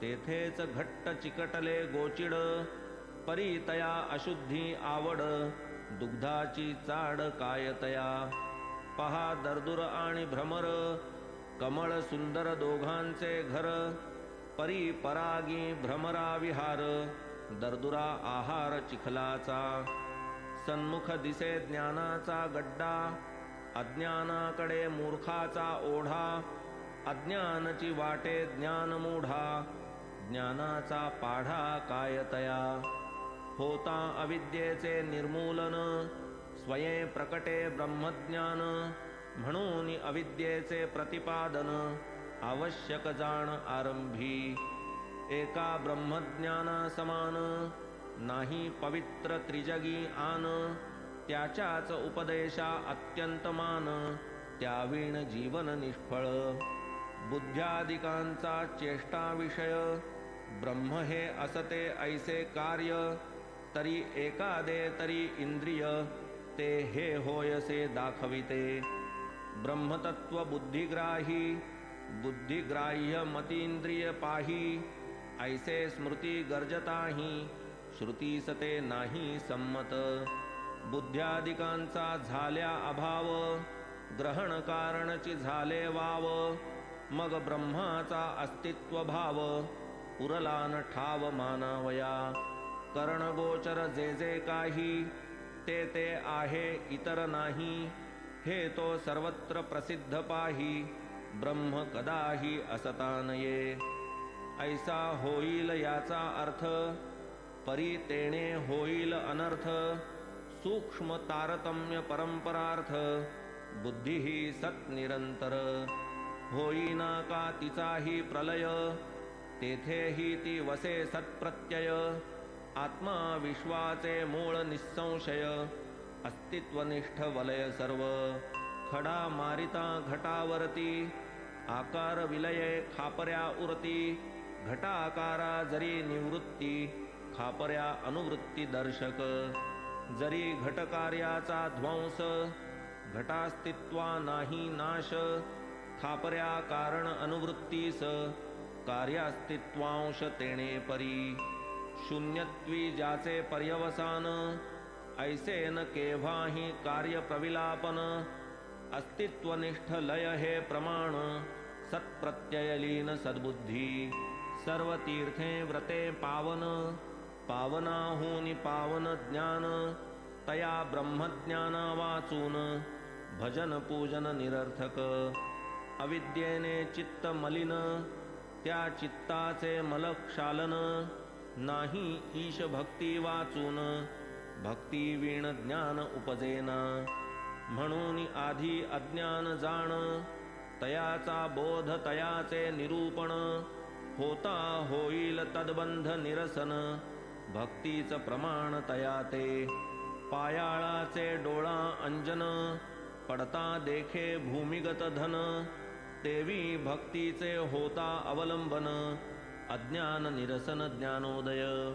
तेथेच घट्ट चिकटले गोचिड, परी तया अशुद्धी आवड, दुग्धाची चाड काय तया. पहा दर्दुर आणि भ्रमर, कमळ सुंदर दोघांचे घर, परी परागी भ्रमरा विहार, दर्दुरा आहार चिखलाचा. सन्मुख दिसे ज्ञानाचा गड्डा, अज्ञानाकडे मूर्खाचा ओढा, अज्ञानची वाटे ज्ञान मूढा, ज्ञानाचा पाढा काय तया. होता अविद्येचे निर्मूलन, स्वयं प्रकटे ब्रह्मज्ञान, म्हणून अविद्येचे प्रतिपादन, आवश्यक जाण आरंभी. एका ब्रह्मज्ञाना समान, नाही पवित्र त्रिजगी आन, त्याच्याच उपदेशा अत्यंत मान, त्यावीण जीवन निष्फळ. बुद्ध्यादिकांचा चेष्टा विषय, ब्रह्म हे असते ऐसे कार्य, तरी एकादे तरी इंद्रिय, ते हे होयसे दाखविते. ब्रह्मतत्व बुद्धिग्राही, बुद्धिग्राह्य मतींद्रिय पाही, ऐसे स्मृती गर्जताही, श्रुतीस ते नाही संमत. बुद्ध्यादिकांचा झाल्या अभाव, ग्रहण कारणची झाले वाव, मग ब्रह्माचा अस्तित्व भाव, उरला न ठाव मानावया. करणगोचर जे जे काही, ते ते आहे इतर नाही, हे तो सर्वत्र प्रसिद्ध पाही, ब्रह्म कदाही असता नये. ऐसा होईल याचा अर्थ, परी तेणे होईल अनर्थ, सूक्ष्म तारतम्य परंपरार्थ, बुद्धी ही सत निरंतर. होईना का तिचाही प्रलय, तेथेही ती वसे सत्प्रत्यय. आत्मा विश्वाचे मूळ निसंशय, अस्तित्वनिष्ठ वलय सर्व. खडा मारिता घटावरती, आकार विलये खापर्या उरती, घटाकारा जरी निवृत्ती, खापर्या अनुवृत्ती दर्शक. जरी घटकार्याचा ध्वंस, घटास्तित्वा नाही नाश, खापर्या कारण अनुवृत्तीस, कार्यास्तित्वांश तेणे परी. शून्यत्वी ज्याचे पर्यवसान, ऐसे न केव्हाही कार्य प्रविलापन. अस्तित्वनिष्ठ लय हे प्रमाण, सत्प्रत्ययलीन सद्बुद्धी. सर्व तीर्थे व्रते पावन, पावनाहूनि पावन ज्ञान. तया ब्रह्मज्ञाना वाचून, भजन पूजन निरर्थक. अविद्येने चित्त मलिन, त्या चित्ताचे मलक्षालन. नाही ईश भक्ती वाचून, भक्ती वीण ज्ञान उपजेना. म्हणून आधी अज्ञान जाण, तयाचा बोध तयाचे निरूपण. होता होईल तद्बंध निरसन, भक्तीच प्रमाण तया ते. पायाळाचे डोळा अंजन, पडता देखे भूमिगत धन. तेवी भक्तीचे होता अवलंबन, अज्ञान निरसन ज्ञानोदय.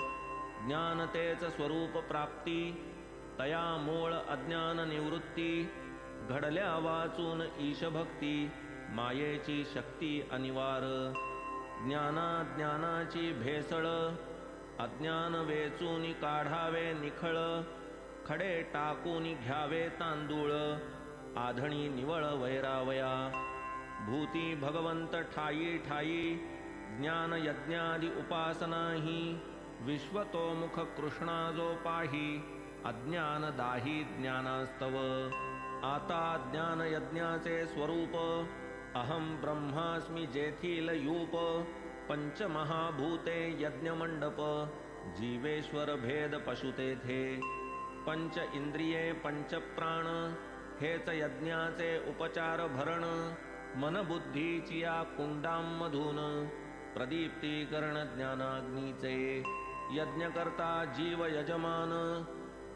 ज्ञान तेच स्वरूप प्राप्ती, तया मूळ अज्ञान निवृत्ती. घडल्या वाचून ईशभक्ती, मायेची शक्ती अनिवार. ज्ञानाची भेसळ, अज्ञान वेचून काढावे निखळ. खडे टाकून घ्यावे तांदूळ, आधणी निवळ वैरावया. भूती भगवंत ठायी ठायी, ज्ञान यज्ञादि उपासनाही. विश्वतोमुख कृष्णा जो पाही, अज्ञान दाही ज्ञानास्तव. आता ज्ञान यज्ञाचे स्वरूप, अहम ब्रह्मास्मि जेथील यूप. पंचमहाभूते यज्ञमंडप, जीवेश्वर भेद पशु तेथे. पंच इंद्रिये पंच प्राण, हेच यज्ञाचे उपचार भरण. मन बुद्धीची या कुंडांमधून, प्रदीप्तीकरण ज्ञानाग्नीचे. यज्ञकर्ता जीव यजमान,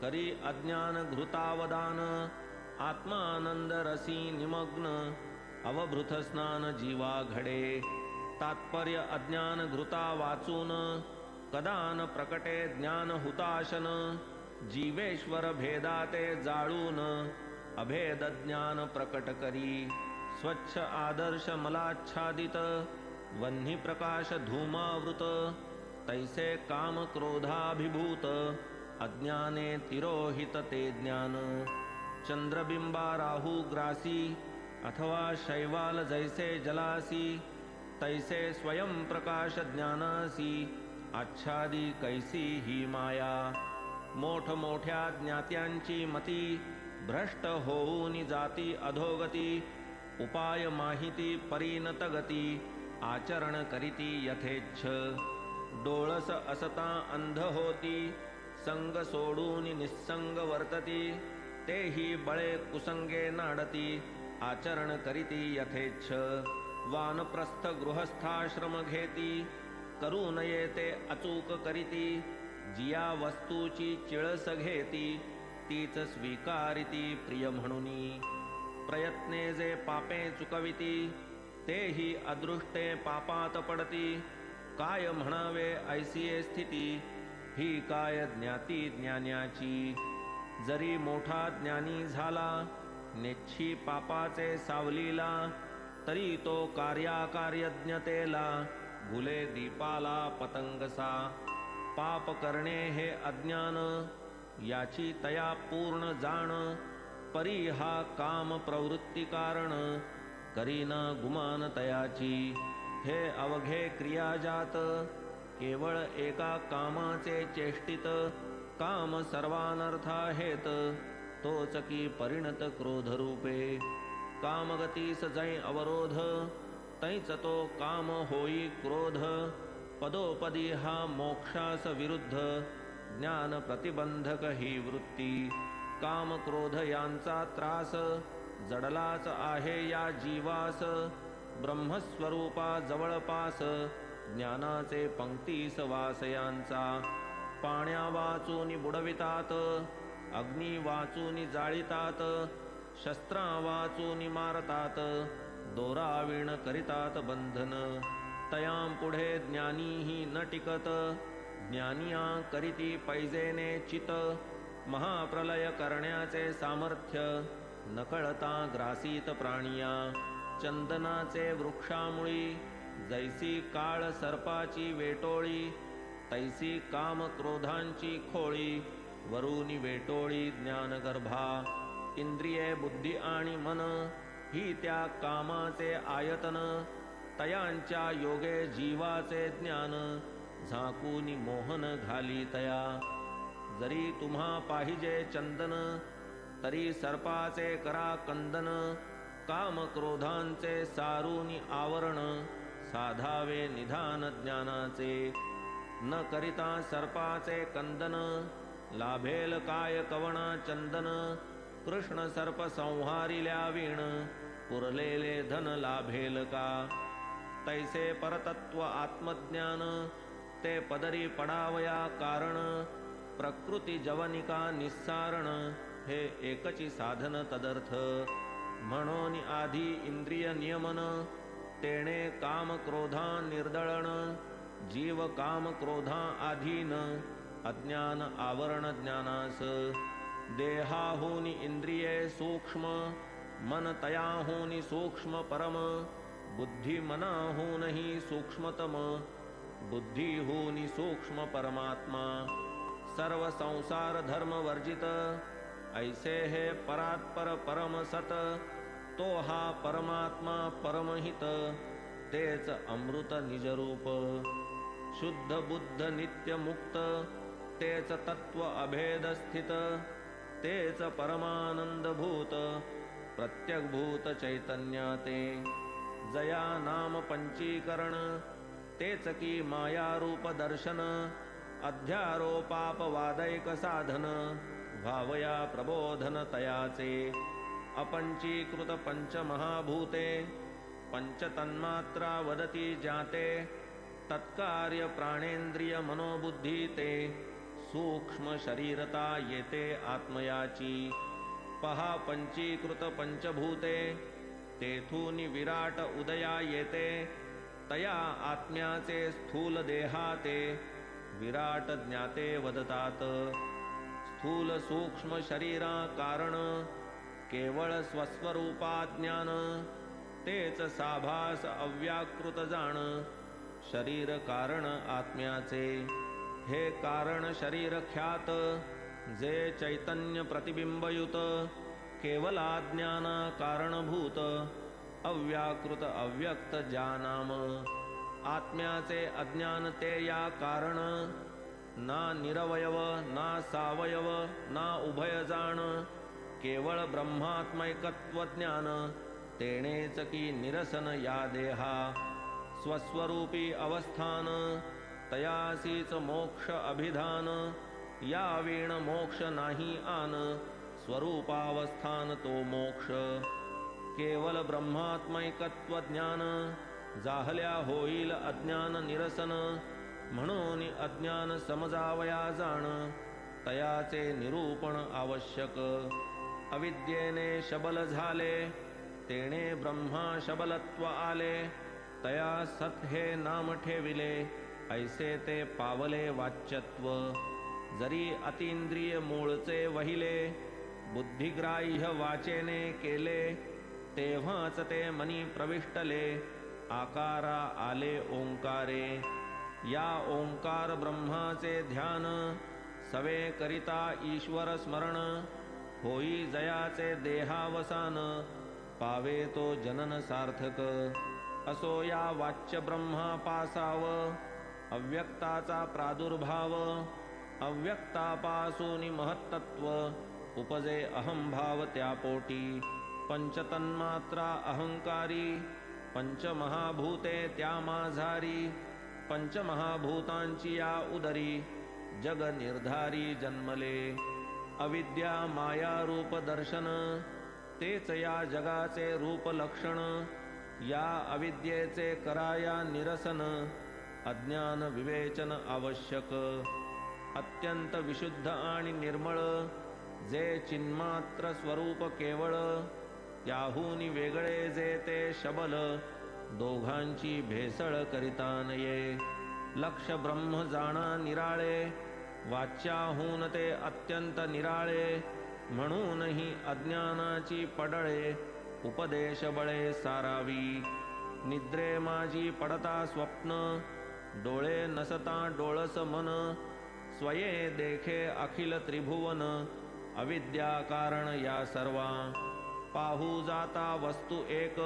करी अज्ञान घृतावदान. आत्मानंद रसी निमग्न, अवभृत स्नान जीवा घडे. तात्पर्य अज्ञान घृता वाचून, कदान प्रकटे ज्ञान हुताशन. जीवेश्वर भेदाते जाळून, अभेद ज्ञान प्रकट करी. स्वच्छ आदर्श मलाच्छादित, वह्नी प्रकाश धूमावृत तैसे काम क्रोधाभिभूत अज्ञाने तिरोहित ते ज्ञान चंद्रबिंबा राहू ग्रासी अथवा शैवाल जैसे जलासी तैसे स्वयं प्रकाश ज्ञानासी आच्छादी कैसी ही माया मोठ मोठ्या ज्ञात्यांची मती भ्रष्ट होऊन जाती अधोगती उपाय माहिती परिणत गती आचरण करीती यथेच्छ डोळस असता अंध होती संग सोडून निस्संग वर्तती तेही बळे कुसंगे नाडती आचरण करीती यथेच्छ वानप्रस्थ गृहस्थाश्रम घेती करू नये ते अचूक करीती जिया वस्तूची चिळस घेती तीच स्वीकारिती प्रिय म्हणूनी प्रयत्ने जे पापे चुकविती तेही अदृष्टे पापात पडती काय म्हणावे ऐसिये स्थिती ही काय ज्ञाती ज्ञान्याची जरी मोठा ज्ञानी झाला नेच्छी पापाचे सावलीला तरी तो कार्याकार्यज्ञतेला भुले दीपाला पतंगसा पाप करणे हे अज्ञान याची तया पूर्ण जाण परी हा काम प्रवृत्ती कारण करीना गुमान तयाची हे अवघे क्रियाजात केवळ एका कामाचे चेष्टित काम सर्वानर्था हेत तोच की परिणत क्रोधरूपे कामगतीस जै अवरोध तैच तो काम होई क्रोध पदोपदी हा मोक्षास विरुद्ध ज्ञान प्रतिबंधक ही वृत्ती काम क्रोध यांचा त्रास जडलाच आहे या जीवास ब्रह्मस्वरूपा जवळपास ज्ञानाचे पंक्तीस वास यांचा पाण्या वाचून बुडवितात अग्नी वाचून जाळीतात शस्त्रा वाचून मारतात दोरावीण करितात बंधन तयां पुढे ज्ञानीही न टिकत ज्ञानिया करीती पैजेने चित महाप्रलय करण्याचे सामर्थ्य नकळता ग्रासीत प्राणिया चंदनाचे वृक्षामुळी जैसी काळ सर्पाची वेटोळी तैसी काम क्रोधांची खोळी वरुनी वेटोळी ज्ञानगर्भा इंद्रिये बुद्धी आणि मन ही त्या कामाचे आयतन तयांच्या योगे जीवाचे ज्ञान झाकूनी मोहन घाली तया जरी तुम्हा पाहिजे चंदन तरी सर्पाचे करा कंदन काम क्रोधांचे सारूनी आवरण साधावे निधान ज्ञानाचे न करिता सर्पाचे कंदन लाभेल काय कवणा चंदन कृष्ण सर्प संहारिल्या वीण पुरलेले धन लाभेल का तैसे परतत्व आत्मज्ञान ते पदरी पडावया कारण प्रकृती जवनिका निस्सारण हे एकची साधन तदर्थ म्हणून आधी इंद्रिय नियमन तेणे काम क्रोधा निर्दळण जीव काम क्रोधा आधीन अज्ञान आवरण ज्ञानास देहाहून इंद्रिये सूक्ष्म मन तयाहून सूक्ष्म परम बुद्धी मनाहूनही सूक्ष्मतम बुद्धीहून सूक्ष्म परमात्मा सर्व संसार धर्म वर्जित ऐसे हे परात्पर परम सत तो हा परमात्मा परमहित तेच अमृत निजरूप शुद्ध बुद्ध नित्य मुक्त तेच तत्व अभेद स्थित तेच परमानंद भूत प्रत्यक भूत चैतन्य ते जया नाम पंचीकरण तेच की माया रूप दर्शन अध्यारोपापवादैक साधन भावया प्रबोधन तयाचे अपंचीकृत पंचमहाभूते पंचतन्मात्रा वदती जाते तत्कार्य प्राणेंद्रिय मनोबुद्धी ते सूक्ष्म शरीरता येते आत्मयाची पहा पंचीकृत पंचभूते तेथून विराट उदया येते तया आत्म्याचे स्थूल देहाते विराट ज्ञाते वदतात स्थूल सूक्ष्म शरीरा कारण केवळ स्वस्वरूपा ज्ञान तेच साभास अव्याकृत जाण शरीर कारण आत्म्याचे. हे कारण शरीर ख्यात जे चैतन्य प्रतिबिंबयुत केवलाज्ञान कारणभूत अव्याकृत अव्यक्त ज्ञानाम. आत्म्याचे अज्ञान ते या कारण ना निरवयव ना सावयव ना उभय जाण केवळ ब्रह्मात्मैकत्व ज्ञान तेणेच की निरसन या देहा. स्वस्वरूपी अवस्थान तयासीच मोक्ष अभिधान या वीण मोक्ष नाही आन स्वरूपावस्थान तो मोक्ष. केवल ब्रह्मात्मैकत्व ज्ञान जाहल्या होईल अज्ञान निरसन म्हणून अज्ञान समजावया जाण तयाचे निरूपण आवश्यक. अविद्येने शबल झाले तेणे ब्रह्मा शबलत्व आले तया सत हे नाम ठेविले ऐसे ते पावले वाच्यत्व. जरी अतींद्रिय मूळचे वहिले बुद्धिग्राह्य वाचेने केले तेव्हाच ते मनी प्रविष्टले आकारा आले ओंकारे. या ओंकार ब्रह्माचे ध्यान सवे करिता ईश्वर स्मरण होई जयाचे देहावसान पावे तो जनन सार्थक. असो या वाच्य ब्रह्मा पासाव अव्यक्ताचा प्रादुर्भाव अव्यक्तापासून महत्तत्व उपजे अहंभाव त्यापोटी. पंचतन्मात्रा अहंकारी पंचमहाभूते त्या माझारी पंचमहाभूतांची या उदरी जग निर्धारी जन्मले. अविद्या माया रूप दर्शन तेच या जगाचे रूप लक्षण. या अविद्येचे कराया निरसन अज्ञान विवेचन आवश्यक. अत्यंत विशुद्ध आणि निर्मळ जे चिन्मात्र स्वरूप केवळ त्याहून वेगळे जे ते शबल दोघांची भेसळ करिता नये. लक्ष ब्रह्म जाणा निराळे वाच्याहून ते अत्यंत निराळे म्हणूनही अज्ञानाची पडळे उपदेश बळे सारावी. निद्रे माझी पडता स्वप्न डोळे नसता डोळस मन स्वये देखे अखिल त्रिभुवन अविद्या कारण या सर्वा. पाहू जाता वस्तू एक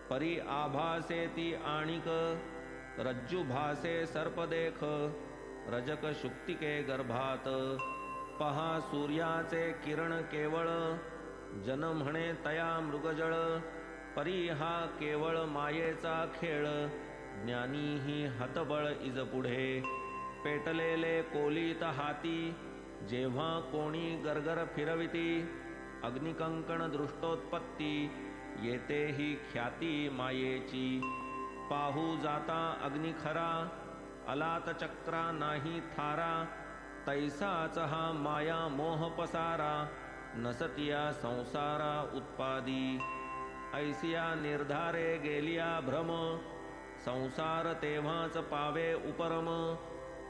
परी आभासे ती आणिक रज्जू भासे सर्प देख रजक शुक्तिके गर्भात. पहा सूर्याचे किरण केवळ जन म्हणे तया मृगजळ परी हा केवळ मायेचा खेळ ज्ञानी ही हतबळ इज पुढे. पेटलेले कोलीत हाती जेव्हा कोणी गरगर फिरविती अग्निकंकण दृष्टोत्पत्ती येते ही ख्याती मायेची. पाहू जाता अग्नि खरा अलात चक्रा नाही थारा तैसाच हा माया मोह पसारा नसतिया संसारा उत्पादी. ऐसिया निर्धारे गेलिया भ्रम संसार तेव्हाच पावे उपरम.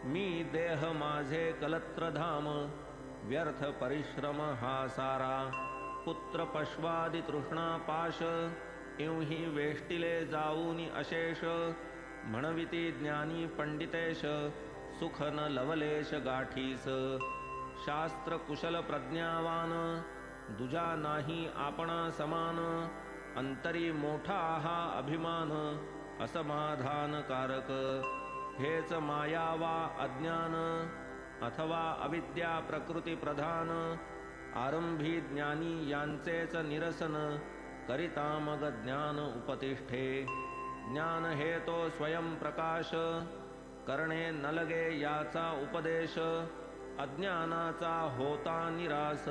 मी देह माझे कलत्रधाम व्यर्थ परिश्रम हा सारा. पुत्र पश्वादि तृष्णा पाश इवही वेष्टिले जाऊनी अशेष म्हणविती ज्ञानी पंडितेश सुख न लवलेश गाठीस. शास्त्र कुशल प्रज्ञावान दुजा नाही आपणा समान अंतरी मोठा हा अभिमान असमाधान कारक. हेच माया वा अज्ञान अथवा अविद्या प्रकृती प्रधान आरंभी ज्ञानी यांचेच निरसन करिता मग ज्ञान उपतिष्ठे. ज्ञान हे तो स्वयं प्रकाश करणे न लगे याचा उपदेश. अज्ञानाचा होता निरास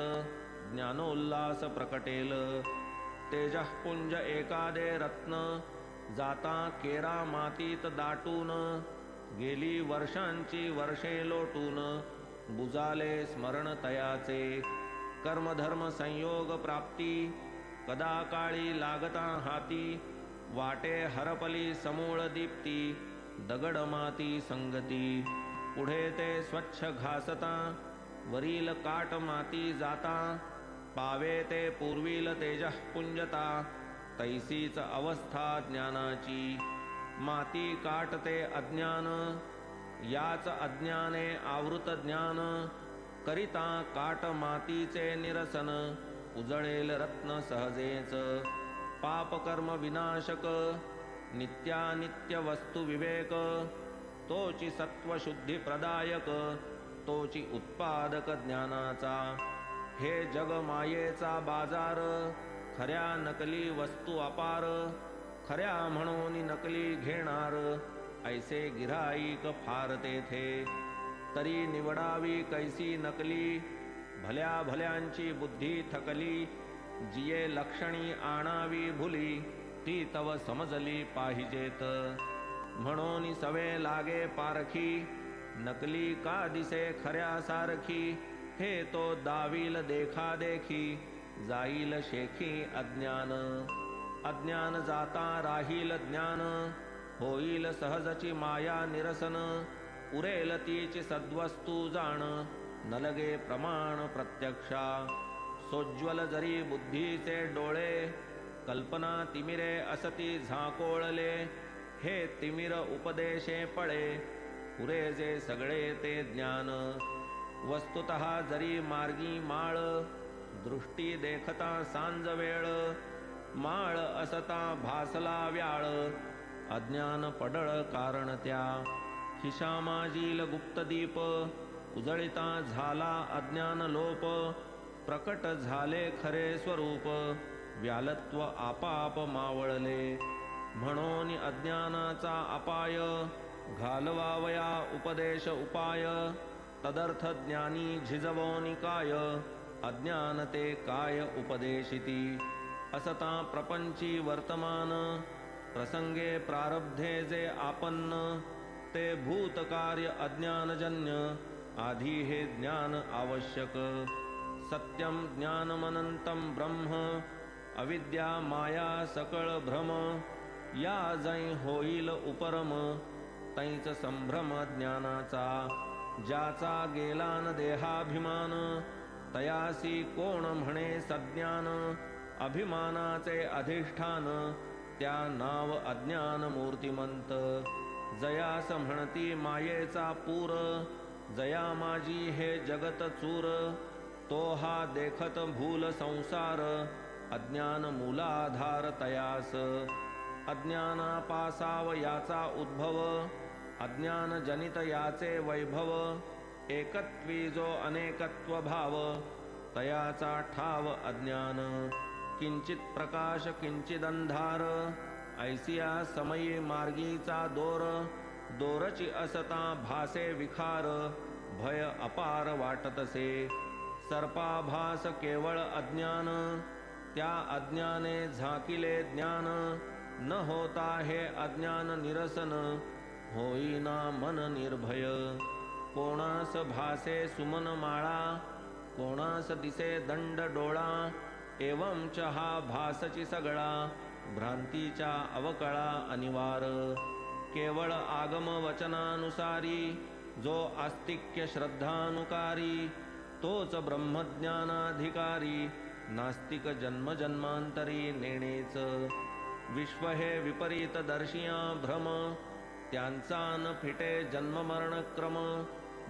ज्ञानोल्लास प्रकटेल. तेजःपुंज एकादे रत्न जाता केरा मातीत दाटून गेली वर्षांची वर्षे लोटून बुजाले स्मरण तयाचे. कर्मधर्म संयोग प्राप्ती कदा काळी लागता हाती वाटे हरपली समूळ दीप्ती दगड माती संगती. पुढे ते स्वच्छ घासता वरील काट माती जाता पावे ते पूर्वील तेजःपुंजता तैसीच अवस्था ज्ञानाची. माती काटते अज्ञान, याच अज्ञाने आवृत ज्ञान. करिता काट मातीचे निरसन, उजळेल रत्न सहजेच. पापकर्म विनाशक, नित्यानित्य वस्तू विवेक. तोची सत्वशुद्धी प्रदायक, तोची उत्पादक ज्ञानाचा. हे जग मायेचा बाजार, खऱ्या नकली वस्तू अपार. खऱ्या म्हणून नकली घेणार, ऐसे गिऱ्हाईक फार तेथे. तरी निवडावी कैसी नकली, भल्या भल्यांची बुद्धी थकली. जिये लक्षणी आणावी भुली, ती तव समजली पाहिजेत. म्हणून सवे लागे पारखी, नकली का दिसे खऱ्या सारखी. हे तो दावील देखा देखी, जाईल शेखी अज्ञान. अज्ञान जाता राहील ज्ञान, होईल सहजची माया निरसन. उरेल तीची सद्वस्तू जाण, न लगे प्रमाण प्रत्यक्षा. सोज्वल जरी बुद्धीचे डोळे, कल्पना तिमिरे असती झाकोळले. हे तिमिर उपदेशे पळे, पुरे जे सगळे ते ज्ञान. वस्तुतः जरी मार्गी माळ, दृष्टी देखता सांज वेळ. माळ असता भासला व्याळ, अज्ञान पडळ कारण त्या. खिशामाजील गुप्त दीप, उजळिता झाला अज्ञान लोप. प्रकट झाले खरे स्वरूप, व्यालत्व आपाप मावळले. म्हणून अज्ञानाचा अपाय, घालवावया उपदेश उपाय. तदर्थ ज्ञानी झिजवोनी काय, अज्ञान ते काय उपदेशिती. असता प्रपंची वर्तमान, प्रसंगे प्रारब्धे जे आपन्न. ते भूतकार्य अज्ञानजन्य, आधी हे ज्ञान आवश्यक. सत्यम ज्ञानमनंतम ब्रह्म, अविद्या माया सकळ भ्रम. या जै होईल उपरम, तैच संभ्रम ज्ञानाचा. ज्याचा गेला न देहाभिमान, तयासी कोण म्हणे सज्ञान. अभिमानाचे अधिष्ठान, त्या नाव अज्ञान मूर्तिमंत. जयास म्हणती मायेचा पूर, जया माझी हे जगत चूर. तो हा देखत भूल संसार, अज्ञान मूलाधार तयास. अज्ञानापासाव याचा उद्भव, अज्ञान जनित याचे वैभव. एकत्वी जो अनेकत्व भाव, तयाचा ठाव अज्ञान. किंचित प्रकाश किंचित अंधार, ऐसिया समयी मार्गीचा दोर. दोरची असता भासे विखार, भय अपार वाटतसे. सर्पाभास केवळ अज्ञान, त्या अज्ञाने झाकिले ज्ञान. न होता हे अज्ञान निरसन, होईना मन निर्भय. कोणास भासे सुमन माळा, कोणास दिसे दंड डोळा. एवंच हा भासची सगळा, भ्रांतीच्या अवकळा अनिवार. केवळ आगम वचनानुसारी, जो आस्तिक्य श्रद्धानुकारी. तोच ब्रह्मज्ञानाधिकारी, नास्तिक जन्मजन्मांतरी नेणेच. विश्व हे विपरीत दर्शिया भ्रम, त्यांचा न फिटे जन्ममरणक्रम.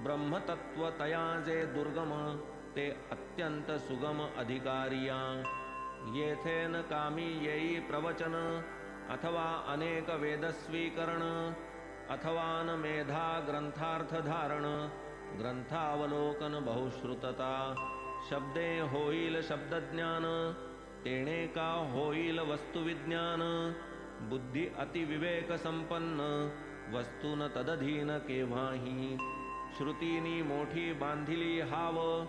ब्रह्मतत्व तया जे दुर्गम, ते अत्यंत सुगम अधिकारिया. येथेन कामी येई प्रवचन, अथवा अनेक वेदस्वीकरण. अथवा न मेधा ग्रंथार्थ धारण, ग्रंथावलोकन बहुश्रुतता. शब्दे होईल शब्दज्ञान, तेणे का होईल वस्तुविज्ञान. बुद्धी अतिविवेक संपन्न, वस्तून तदधीन केव्हाही. श्रुतीनी मोठी बांधिली हाव,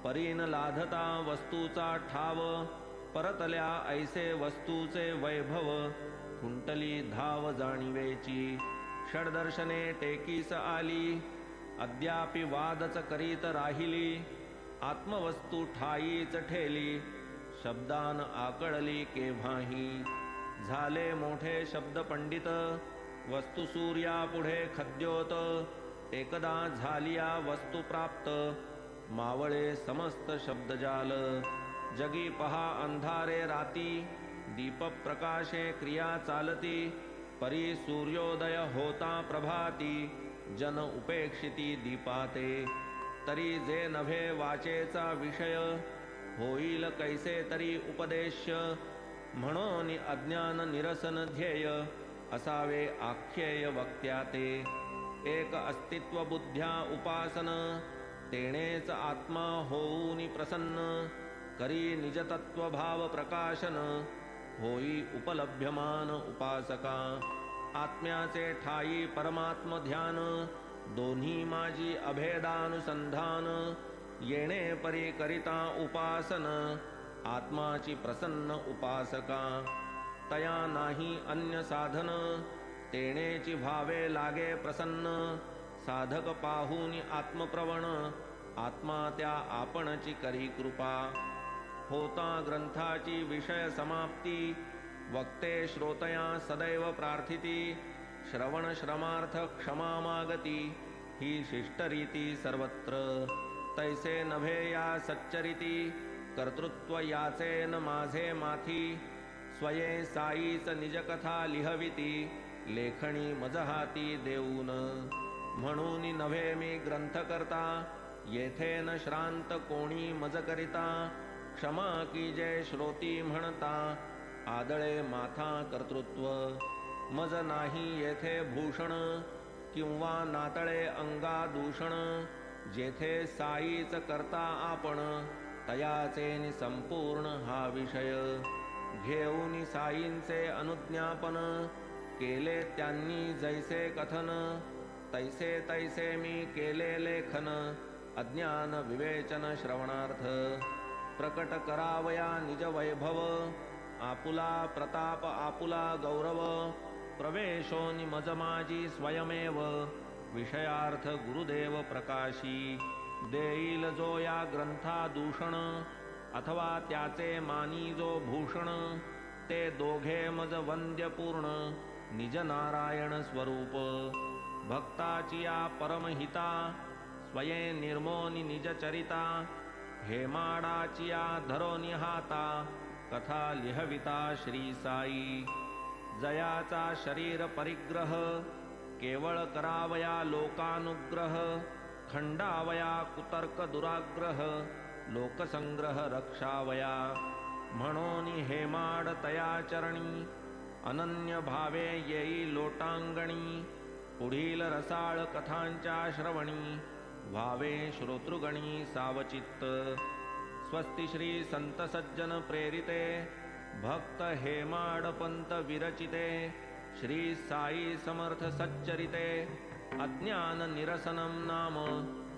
परीन लाधता वस्तूचा ठाव. परतल्या ऐसे वस्तूचे वैभव, कुंटली धाव जाणीवेची. षडदर्शने टेकीस आली, अद्यापि वादच करीत राहिली. आत्मवस्तू ठाईच ठेली, शब्दान आकळली केव्हाही. झाले मोठे शब्द पंडित, वस्तू सूर्या पुढे खद्योत. एकदा झालिया वस्तू प्राप्त, मावळे समस्त शब्दजाल. जगी पहा अंधारे राती, दीप प्रकाशे क्रिया चालती, परी सूर्योदय होता प्रभाती, जन उपेक्षिती दीपाते, तरी जे नभे वाचेचा विषय, होईल कैसे तरी उपदेश, म्हणून अज्ञान निरसन ध्येय, असावे आख्येय वक्त्याते, एक अस्तित्व बुद्ध्या उपासन, तेणेच आत्मा होऊनी प्रसन्न, करी निजतत्व भाव प्रकाशन, होई उपलभ्यमान उपासका, आत्म्याचे ठाई परमात्म ध्यान, दोन्ही माझी अभेदानुसंधान, येणे परी करिता उपासन, आत्माची प्रसन्न उपासका, तया नाही अन्य साधन, तेणेची भावे लागे प्रसन्न, साधक पाहूनी आत्मप्रवण, आत्मा त्या आपणची करी कृपा, होता ग्रंथाची विषय समाप्ती, वक्ते श्रोतया सदैव प्रार्थिती, श्रवण श्रमार्थ क्षमा मागती, ही शिष्टरीती सर्वत्र, तैसे नभे या सच्चरिती, कर्तृत्व याचे न माझे माथी, स्वये साईच निजकथा लिहविती, लेखणी मजहाती देऊन, म्हणून नव्हे मी ग्रंथ करता, येथे न श्रांत कोणी मज करिता, क्षमा की जय श्रोती म्हणता, आदळे माथा कर्तृत्व, मज नाही येथे भूषण, किंवा नातळे अंगा दूषण, जेथे साईच करता आपण, तयाचे नि संपूर्ण हा विषय, घेऊनी साईंचे अनुज्ञापन, केले त्यांनी जैसे कथन, तैसे तैसे मी केले लेखन, अज्ञान विवेचन श्रवणार्थ, प्रकट करावया निज वैभव, आपुला प्रताप आपुला गौरव, प्रवेशोनि मज माझी स्वयमेव, विषयार्थ गुरुदेव प्रकाशी, देईल जो या ग्रंथा दूषण, अथवा त्याचे मानी जो भूषण, ते दोघे मज वंद्य पूर्ण, निज नारायण स्वरूप, भक्ताची या परमहिता, स्वये निर्मोनी निज चरिता, हेमाडाची या धरोनी हाता, कथा लिहविता श्री साई, जयाचा शरीर परिग्रह, केवळ करावया लोकानुग्रह, खंडावया कुतर्क दुराग्रह, लोकसंग्रह रक्षावया, म्हणून हेमाड तया चरणी, अनन्य भावे येई लोटांगणी, पुढील रसाळ कथांच्या श्रवणी, भावे श्रोतृगणी सावचित्त, स्वस्ति श्री संत सज्जन प्रेरिते, भक्त हेमाड पंत विरचिते, श्री साई समर्थ सच्चरिते, अज्ञान निरसनम नाम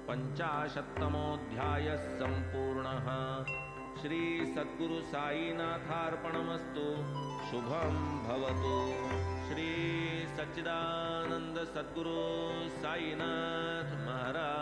50तमोऽध्याय संपूर्णः। श्री सद्गुरु साईनाथार्पणमस्तु। शुभं भवतु। श्री सच्चिदानंद सद्गुरु साईनाथ महाराज